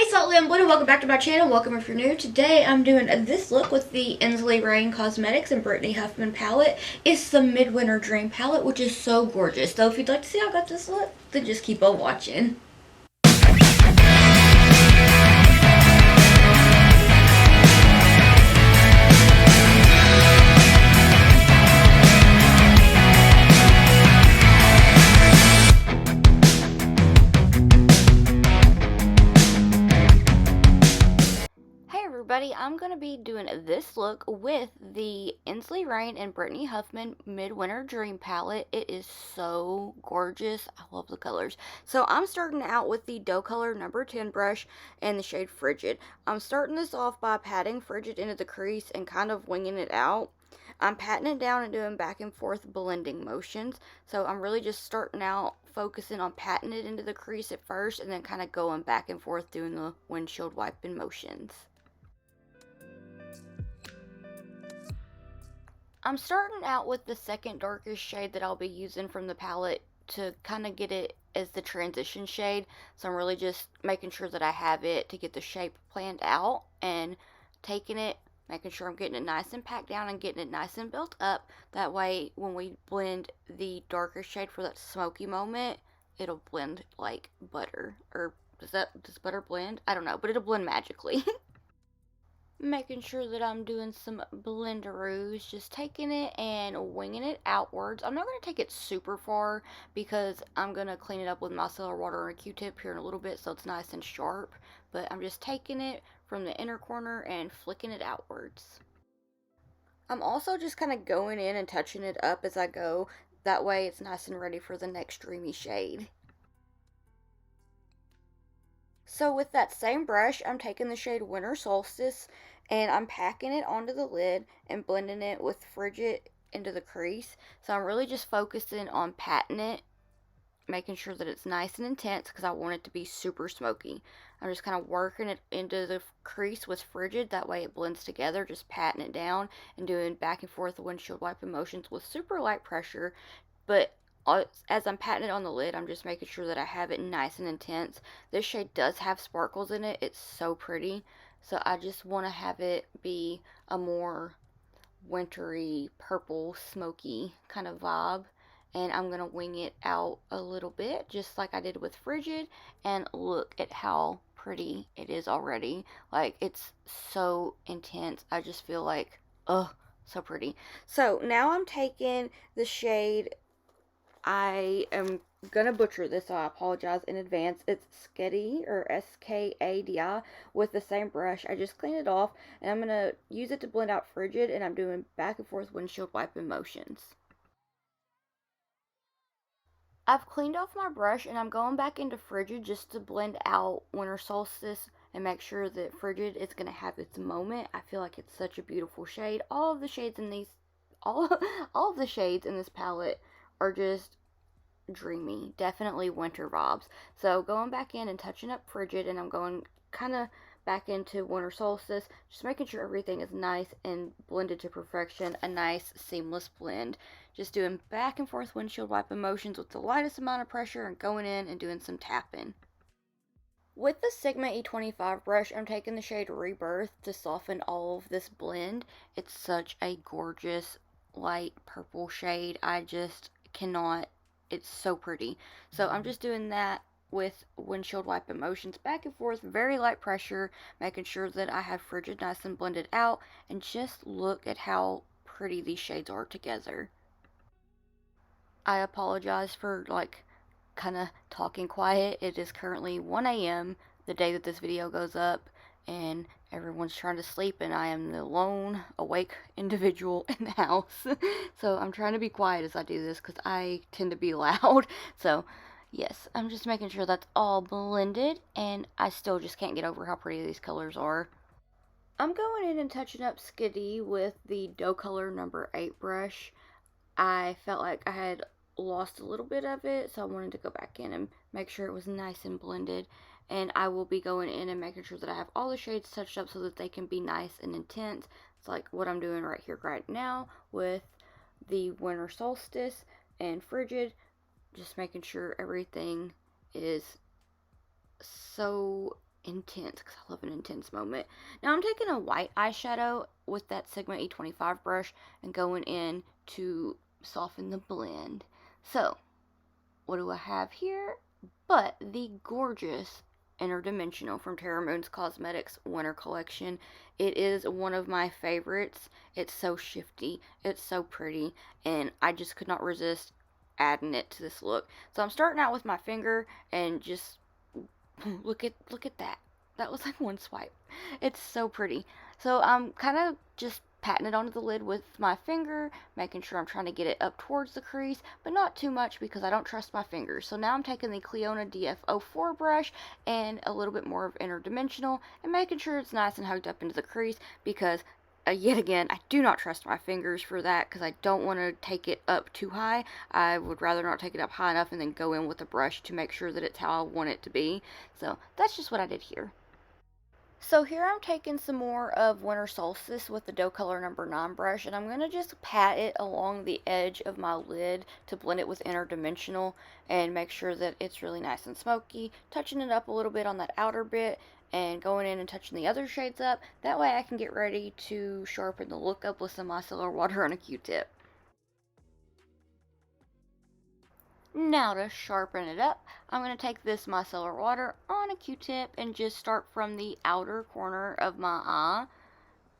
Hey Saltly, I'm Brittany. Welcome back to my channel. Welcome if you're new. Today I'm doing this look with the Ensley Rain Cosmetics and Brittany Huffman palette. It's the Midwinter Dream palette, which is so gorgeous. So if you'd like to see how I got this look, then just keep on watching. I'm going to be doing this look with the Ensley Rain and Brittany Huffman Midwinter Dream palette. It is so gorgeous. I love the colors. So I'm starting out with the dough color number 10 brush and the shade Frigid. I'm starting this off by patting Frigid into the crease and kind of winging it out. I'm patting it down and doing back and forth blending motions. So I'm really just starting out focusing on patting it into the crease at first and then kind of going back and forth doing the windshield wiping motions. I'm starting out with the second darkest shade that I'll be using from the palette to kind of get it as the transition shade. So I'm really just making sure that I have it to get the shape planned out and taking it, making sure I'm getting it nice and packed down and getting it nice and built up. That way when we blend the darker shade for that smoky moment, it'll blend like butter. Or does butter blend? I don't know, but it'll blend magically. Making sure that I'm doing some blenderoos, just taking it and winging it outwards. I'm not going to take it super far because I'm going to clean it up with micellar water and a Q-tip here in a little bit so it's nice and sharp. But I'm just taking it from the inner corner and flicking it outwards. I'm also just kind of going in and touching it up as I go. That way it's nice and ready for the next dreamy shade. So with that same brush, I'm taking the shade Winter Solstice and I'm packing it onto the lid and blending it with Frigid into the crease. So I'm really just focusing on patting it, making sure that it's nice and intense because I want it to be super smoky. I'm just kind of working it into the crease with Frigid, that way it blends together, just patting it down and doing back and forth windshield wiping motions with super light pressure. But as I'm patting it on the lid, I'm just making sure that I have it nice and intense. This shade does have sparkles in it. It's so pretty. So I just want to have it be a more wintry, purple, smoky kind of vibe. And I'm going to wing it out a little bit, just like I did with Frigid. And look at how pretty it is already. Like, it's so intense. I just feel like, ugh, so pretty. So now I'm taking the shade, I am gonna butcher this, so I apologize in advance. It's Skadi, or Skadi, with the same brush. I just cleaned it off, and I'm gonna use it to blend out Frigid, and I'm doing back and forth windshield wiping motions. I've cleaned off my brush, and I'm going back into Frigid just to blend out Winter Solstice and make sure that Frigid is gonna have its moment. I feel like it's such a beautiful shade. All of the shades in these, all of the shades in this palette are just dreamy, definitely winter vibes. So going back in and touching up Frigid, and I'm going kind of back into Winter Solstice, just making sure everything is nice and blended to perfection, a nice seamless blend. Just doing back and forth windshield wiping motions with the lightest amount of pressure and going in and doing some tapping. With the Sigma E25 brush, I'm taking the shade Rebirth to soften all of this blend. It's such a gorgeous light purple shade. I just cannot, it's so pretty. So I'm just doing that with windshield wiping motions back and forth, very light pressure, making sure that I have Frigid nice and blended out, and just look at how pretty these shades are together. I apologize for kind of talking quiet. It is currently 1 a.m. the day that this video goes up, and everyone's trying to sleep, and I am the lone awake individual in the house. So I'm trying to be quiet as I do this because I tend to be loud. So yes, I'm just making sure that's all blended, and I still just can't get over how pretty these colors are. I'm going in and touching up Skadi with the dough color number 8 brush. I felt like I had lost a little bit of it, so I wanted to go back in and make sure it was nice and blended. And I will be going in and making sure that I have all the shades touched up so that they can be nice and intense. It's like what I'm doing right here right now with the Winter Solstice and Frigid, just making sure everything is so intense because I love an intense moment. Now I'm taking a white eyeshadow with that Sigma E25 brush and going in to soften the blend. So, what do I have here? But the gorgeous Interdimensional from Terra Moon's Cosmetics Winter Collection. It is one of my favorites. It's so shifty, it's so pretty, and I just could not resist adding it to this look. So I'm starting out with my finger and just look at that. That was like one swipe. It's so pretty. So I'm kind of just patting it onto the lid with my finger, making sure I'm trying to get it up towards the crease, but not too much because I don't trust my fingers. So now I'm taking the Cleona DF04 brush and a little bit more of Interdimensional and making sure it's nice and hugged up into the crease because yet again, I do not trust my fingers for that because I don't want to take it up too high. I would rather not take it up high enough and then go in with a brush to make sure that it's how I want it to be. So that's just what I did here. So here I'm taking some more of Winter Solstice with the Doe Color number 9 brush, and I'm going to just pat it along the edge of my lid to blend it with Interdimensional and make sure that it's really nice and smoky, touching it up a little bit on that outer bit and going in and touching the other shades up. That way I can get ready to sharpen the look up with some micellar water on a Q-tip. Now to sharpen it up, I'm going to take this micellar water on a Q-tip and just start from the outer corner of my eye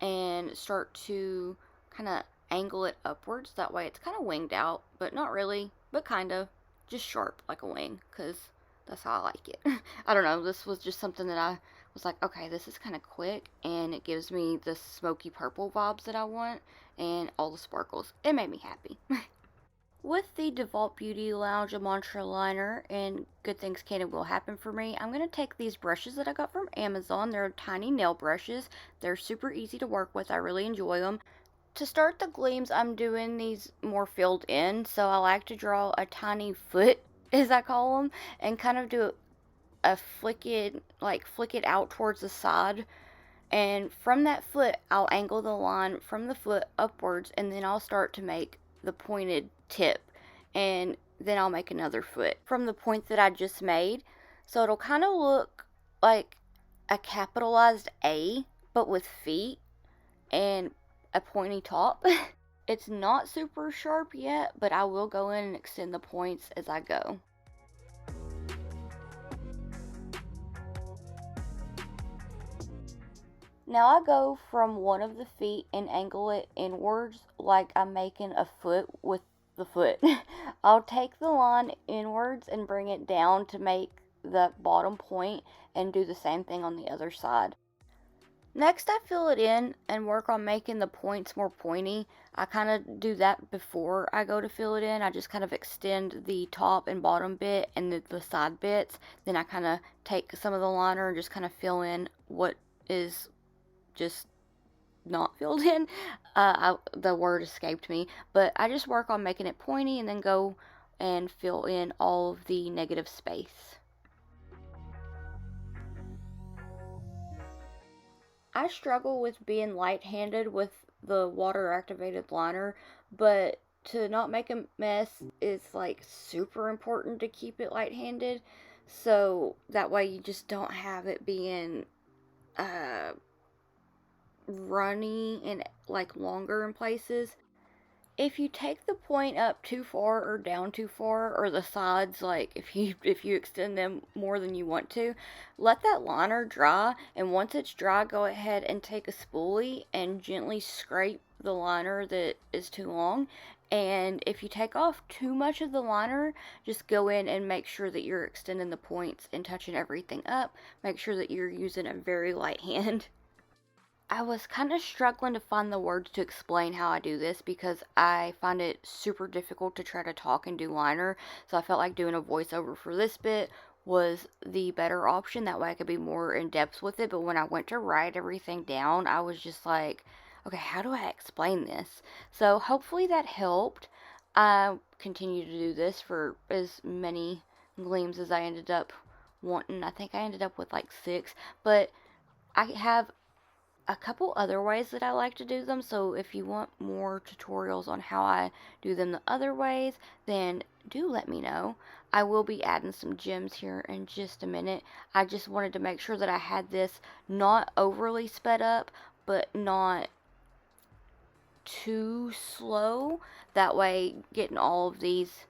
and start to kind of angle it upwards. That way it's kind of winged out, but not really, but kind of. Just sharp like a wing, because that's how I like it. I don't know, this was just something that I was like, okay, this is kind of quick, and it gives me the smoky purple vibes that I want, and all the sparkles. It made me happy. With the Default Beauty Lounge Mantra Liner and Good Things Can and Will Happen for Me, I'm going to take these brushes that I got from Amazon. They're tiny nail brushes. They're super easy to work with. I really enjoy them. To start the gleams, I'm doing these more filled in, so I like to draw a tiny foot, as I call them, and kind of do a flick it out towards the side. And from that foot, I'll angle the line from the foot upwards, and then I'll start to make the pointed tip, and then I'll make another foot from the point that I just made. So it'll kind of look like a capitalized A, but with feet and a pointy top. It's not super sharp yet, but I will go in and extend the points as I go. Now I go from one of the feet and angle it inwards like I'm making a foot with the foot. I'll take the line inwards and bring it down to make the bottom point and do the same thing on the other side. Next I fill it in and work on making the points more pointy. I kind of do that before I go to fill it in. I just kind of extend the top and bottom bit and the side bits. Then I kind of take some of the liner and just kind of fill in what is just not filled in. The word escaped me, but I just work on making it pointy and then go and fill in all of the negative space. I struggle with being light-handed with the water activated liner, but to not make a mess is like super important to keep it light-handed, so that way you just don't have it being runny and like longer in places. If you take the point up too far or down too far, or the sides, like if you extend them more than you want to, let that liner dry, and once it's dry, go ahead and take a spoolie and gently scrape the liner that is too long. And if you take off too much of the liner, just go in and make sure that you're extending the points and touching everything up. Make sure that you're using a very light hand. I was kind of struggling to find the words to explain how I do this because I find it super difficult to try to talk and do liner, so I felt like doing a voiceover for this bit was the better option. That way I could be more in depth with it, but when I went to write everything down, I was just like, okay, how do I explain this? So hopefully that helped. I continue to do this for as many gleams as I ended up wanting. I think I ended up with like 6, but I have a couple other ways that I like to do them, so if you want more tutorials on how I do them the other ways, then do let me know. I will be adding some gems here in just a minute. I just wanted to make sure that I had this not overly sped up, but not too slow. That way getting all of these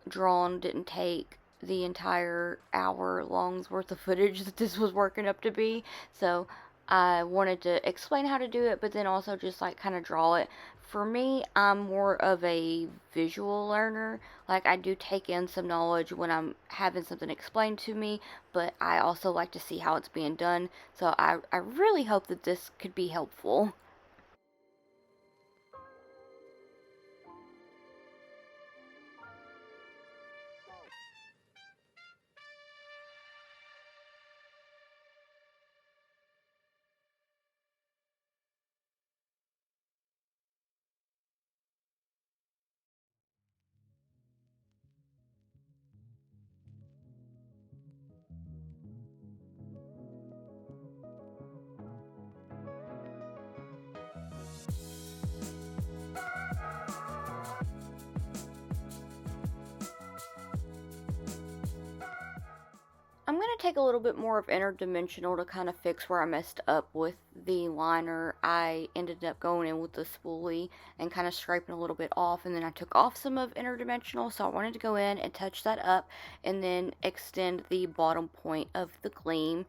drawn didn't take the entire hour long's worth of footage that this was working up to be. So I wanted to explain how to do it, but then also just like kind of draw it. For me, I'm more of a visual learner. Like, I do take in some knowledge when I'm having something explained to me, but I also like to see how it's being done. So I really hope that this could be helpful. I'm going to take a little bit more of interdimensional to kind of fix where I messed up with the liner. I ended up going in with the spoolie and kind of scraping a little bit off, and then I took off some of interdimensional, so I wanted to go in and touch that up and then extend the bottom point of the gleam.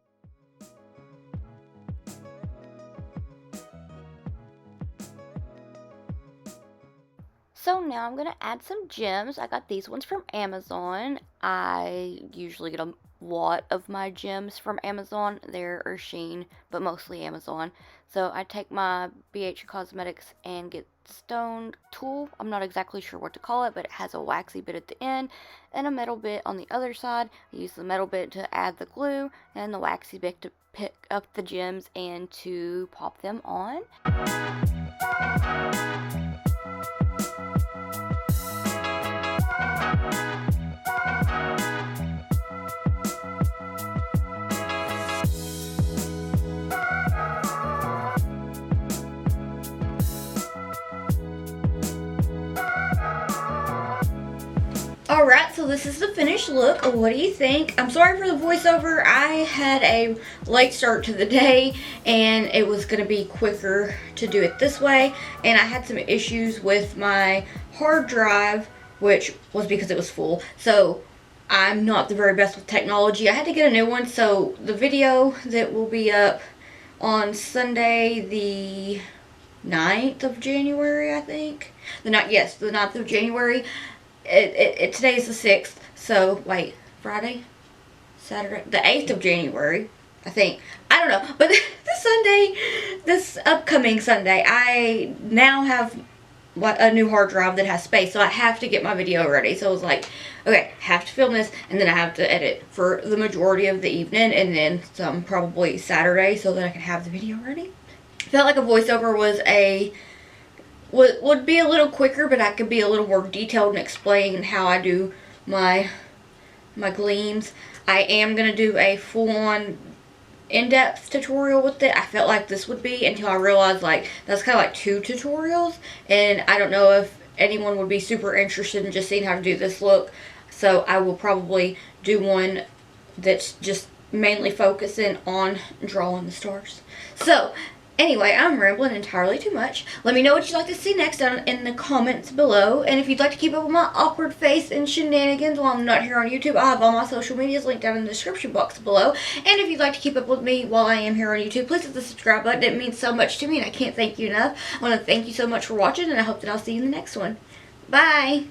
So now I'm going to add some gems. I got these ones from Amazon. I usually get a lot of my gems from Amazon. They're Sheen, but mostly Amazon. So I take my BH Cosmetics and Get Stoned tool. I'm not exactly sure what to call it, but it has a waxy bit at the end and a metal bit on the other side. I use the metal bit to add the glue and the waxy bit to pick up the gems and to pop them on. Alright, so this is the finished look. What do you think? I'm sorry for the voiceover. I had a late start to the day and it was going to be quicker to do it this way. And I had some issues with my hard drive, which was because it was full. So I'm not the very best with technology. I had to get a new one. So the video that will be up on Sunday the 9th of January, I think. The 9th of January. Today is the 6th, so wait, Friday, Saturday, the 8th of January, I think. I don't know, but this upcoming Sunday, I now have a new hard drive that has space, so I have to get my video ready. So I was like, okay, have to film this, and then I have to edit for the majority of the evening, and then some probably Saturday, so that I can have the video ready. I felt like a voiceover would be a little quicker, but I could be a little more detailed and explain how I do my gleams. I am going to do a full-on in-depth tutorial with it. I felt like this would be, until I realized like that's kind of like 2 tutorials, and I don't know if anyone would be super interested in just seeing how to do this look. So I will probably do one that's just mainly focusing on drawing the stars. So anyway, I'm rambling entirely too much. Let me know what you'd like to see next down in the comments below. And if you'd like to keep up with my awkward face and shenanigans while I'm not here on YouTube, I have all my social medias linked down in the description box below. And if you'd like to keep up with me while I am here on YouTube, please hit the subscribe button. It means so much to me and I can't thank you enough. I want to thank you so much for watching, and I hope that I'll see you in the next one. Bye!